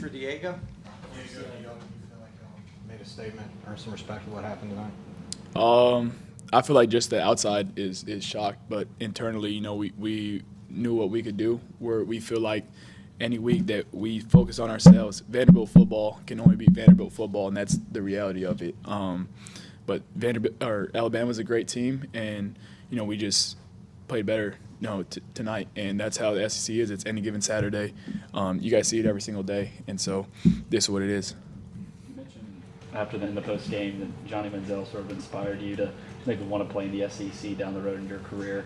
for Diego? You feel like made a statement, earned some respect for what happened tonight? I feel like just the outside is shocked, but internally, we knew what we could do. We feel like any week that we focus on ourselves, Vanderbilt football can only be Vanderbilt football, and that's the reality of it. But Alabama's a great team, and we just played better tonight, and that's how the SEC is. It's any given Saturday. You guys see it every single day, and so this is what it is. You mentioned in the post game that Johnny Manziel sort of inspired you to maybe want to play in the SEC down the road in your career.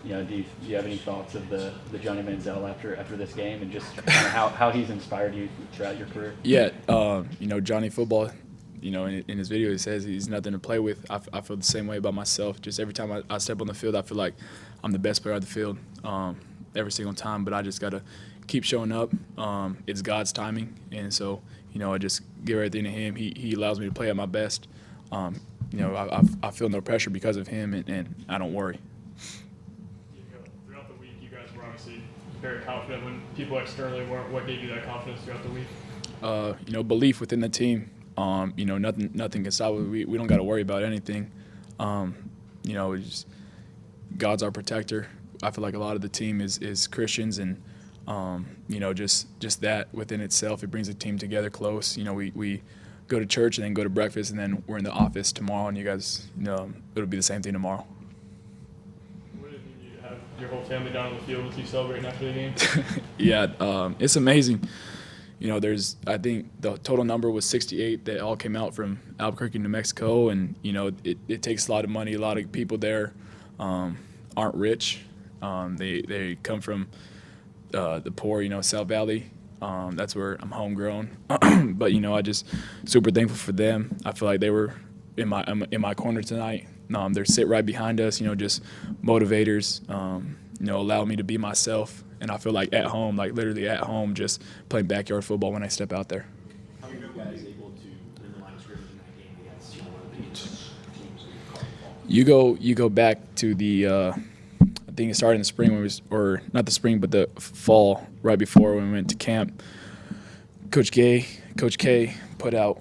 Do you have any thoughts of the Johnny Manziel after this game, and just kind of how he's inspired you throughout your career? Yeah, Johnny football. In his video, he says he's nothing to play with. I feel the same way about myself. Just every time I step on the field, I feel like I'm the best player on the field every single time. But I just got to keep showing up. It's God's timing. And so, I just give everything to him. He allows me to play at my best. I feel no pressure because of him, and I don't worry. Throughout the week, you guys were obviously very confident when people externally weren't. What gave you that confidence throughout the week? Belief within the team. Nothing can stop it. We don't got to worry about anything. Just God's our protector. I feel like a lot of the team is Christians, and just that within itself, it brings the team together close. We go to church and then go to breakfast, and then we're in the office tomorrow, and you guys, it'll be the same thing tomorrow. What did it mean to have your whole family down on the field with you celebrating after the game? Yeah, it's amazing. I think the total number was 68 that all came out from Albuquerque, New Mexico, and it takes a lot of money. A lot of people there aren't rich. They come from the poor, South Valley. That's where I'm homegrown. But I just super thankful for them. I feel like they were in my corner tonight. They're sit right behind us. Just motivators. Allow me to be myself. And I feel like at home, like literally at home, just playing backyard football when I step out there. How were you guys able to win the line of scrimmage in that game against one of the teams? You go back to the I think it started in the spring or not the spring, but the fall right before when we went to camp. Coach K put out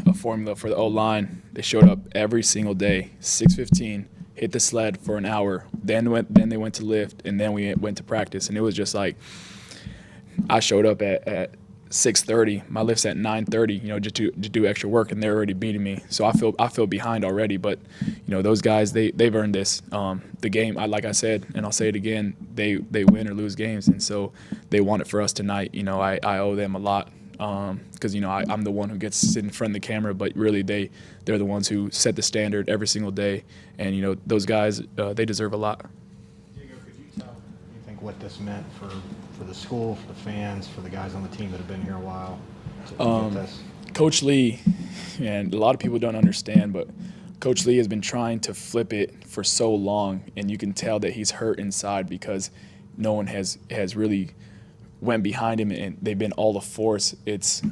a formula for the O-line. They showed up every single day, 6:15. Hit the sled for an hour, then they went to lift, and then we went to practice. And it was just like I showed up at 6:30. My lift's at 9:30. Just to do extra work, and they're already beating me. So I feel behind already. But those guys they've earned this. The game, like I said, and I'll say it again, they win or lose games, and so they want it for us tonight. I owe them a lot. Because I'm the one who gets to sit in front of the camera, but really they're the ones who set the standard every single day, and those guys they deserve a lot. Diego, could you tell you think what this meant for the school, for the fans, for the guys on the team that have been here a while to get this? Coach Lee, and a lot of people don't understand, but Coach Lee has been trying to flip it for so long, and you can tell that he's hurt inside because no one has really went behind him, and they've been all the force. It's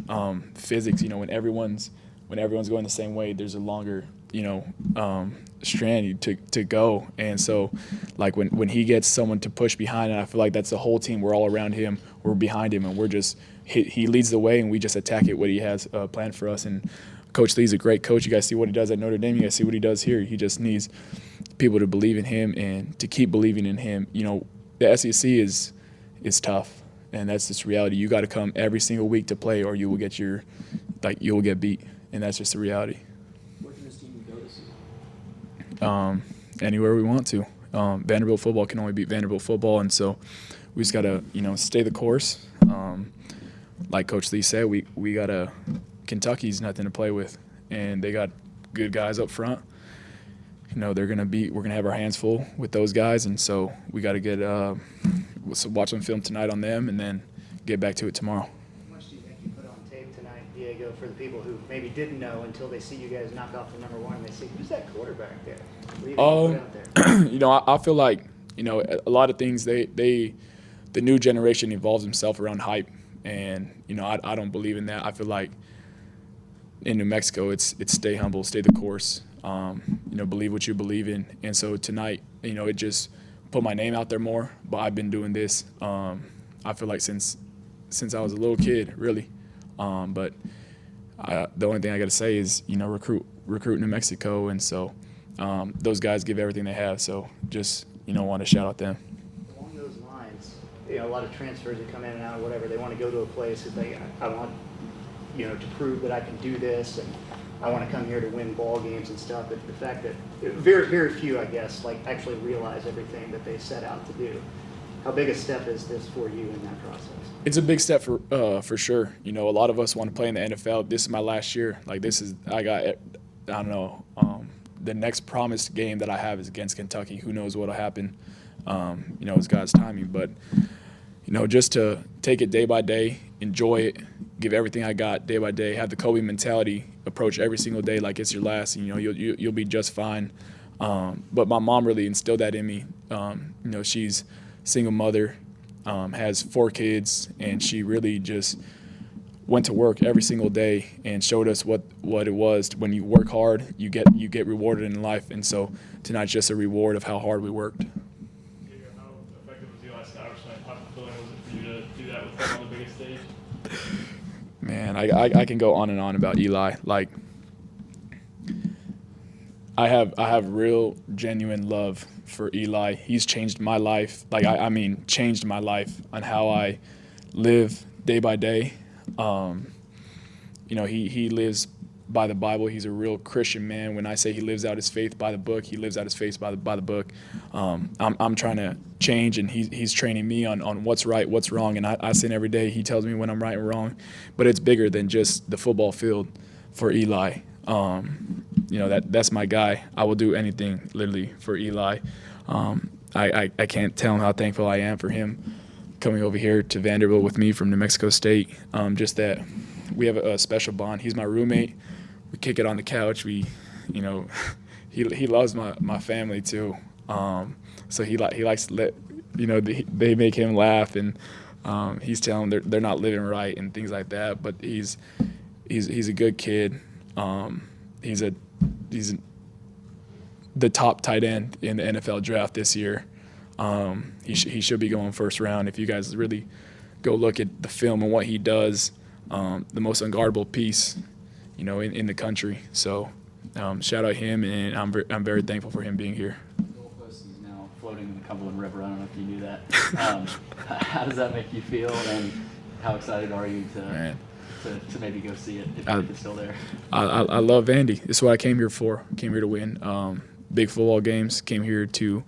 physics. When everyone's going the same way, there's a longer strand to go. And so, like when he gets someone to push behind, and I feel like that's the whole team. We're all around him. We're behind him, and we're just he leads the way, and we just attack it what he has planned for us. And Coach Lee's a great coach. You guys see what he does at Notre Dame. You guys see what he does here. He just needs people to believe in him and to keep believing in him. The SEC is tough. And that's just reality. You got to come every single week to play, or you will get beat, and that's just the reality. Where can this team go this season? Anywhere we want to. Vanderbilt football can only beat Vanderbilt football, and so we just got to stay the course. Like Coach Lee said, we got Kentucky's nothing to play with, and they got good guys up front. We're gonna have our hands full with those guys, and so we got to get watch some film tonight on them, and then get back to it tomorrow. How much do you think you put on tape tonight, Diego, for the people who maybe didn't know until they see you guys knock off the number one and they say, who's that quarterback there? What do you think put out there? I feel like a lot of things the new generation evolves himself around hype, and I don't believe in that. I feel like in New Mexico it's stay humble, stay the course. Believe what you believe in, and so tonight it just put my name out there more. But I've been doing this I feel like since I was a little kid, really. But the only thing I got to say is, recruit New Mexico. And so those guys give everything they have. So just, want to shout out them. Along those lines, a lot of transfers that come in and out, whatever, they want to go to a place that I want, to prove that I can do this, and I want to come here to win ball games and stuff. But the fact that very, very few, I guess, actually realize everything that they set out to do. How big a step is this for you in that process? It's a big step for sure. A lot of us want to play in the NFL. This is my last year. The next promised game that I have is against Kentucky. Who knows what'll happen? It's God's timing. But, just to take it day by day, enjoy it, give everything I got day by day, have the Kobe mentality, approach every single day like it's your last. You'll be just fine. But my mom really instilled that in me. She's a single mother, has 4 kids, and she really just went to work every single day and showed us what it was. When you work hard, you get rewarded in life. And so tonight's just a reward of how hard we worked. How effective was Eli's Scouts tonight? How fulfilling was it for you to do that with him on the biggest stage? Man, I can go on and on about Eli. I have real genuine love for Eli. He's changed my life. Changed my life on how I live day by day. He lives by the Bible. He's a real Christian man. When I say he lives out his faith by the book, he lives out his faith by the book. I'm trying to change, and he's training me on what's right, what's wrong, and I sin every day. He tells me when I'm right and wrong, but it's bigger than just the football field for Eli. That's my guy. I will do anything literally for Eli. I can't tell him how thankful I am for him coming over here to Vanderbilt with me from New Mexico State. Just that we have a special bond. He's my roommate. We kick it on the couch. He loves my family too. So he likes to let, they make him laugh, and he's telling them they're not living right and things like that. But he's a good kid. He's the top tight end in the NFL draft this year. He should be going first round. If you guys really go look at the film and what he does, the most unguardable piece, in the country. So shout out him, and I'm very thankful for him being here. The goalpost is now floating in the Cumberland River. I don't know if you knew that. How does that make you feel, and how excited are you to maybe go see it if it's still there? I love Vandy. This is what I came here for. Came here to win big football games. Came here to,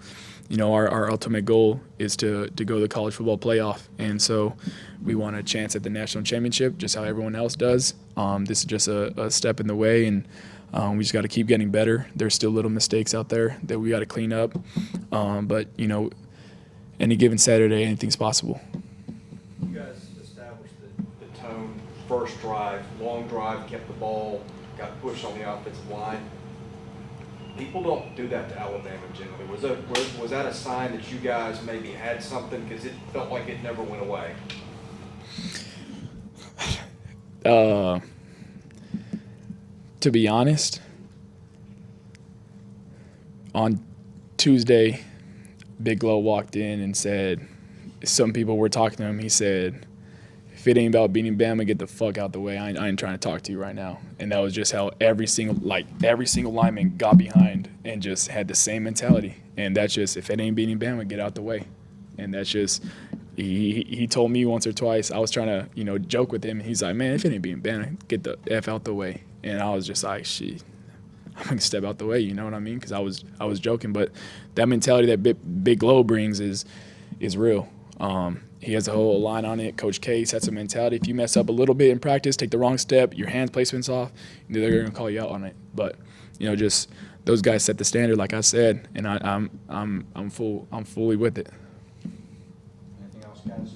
our ultimate goal is to go to the college football playoff. And so we want a chance at the national championship, just how everyone else does. This is just a step in the way, and we just got to keep getting better. There's still little mistakes out there that we got to clean up. But, any given Saturday, anything's possible. You guys established the tone, first drive, long drive, kept the ball, got pushed on the offensive line. People don't do that to Alabama generally. Was that a sign that you guys maybe had something, because it felt like it never went away? To be honest, on Tuesday, Big Glow walked in and said, some people were talking to him. He said, if it ain't about beating Bama, get the fuck out the way. I ain't trying to talk to you right now. And that was just how every single lineman got behind and just had the same mentality. And that's just, if it ain't beating Bama, get out the way. And that's just, he told me once or twice. I was trying to, joke with him. And he's like, man, if it ain't beating Bama, get the F out the way. And I was just like, shit, I'm going to step out the way, you know what I mean? Because I was joking. But that mentality that Big Glow brings is real. He has a whole line on it. Coach K sets a mentality. If you mess up a little bit in practice, take the wrong step, your hand placement's off, they're going to call you out on it. But just those guys set the standard, like I said, and I'm fully with it. Anything else, guys?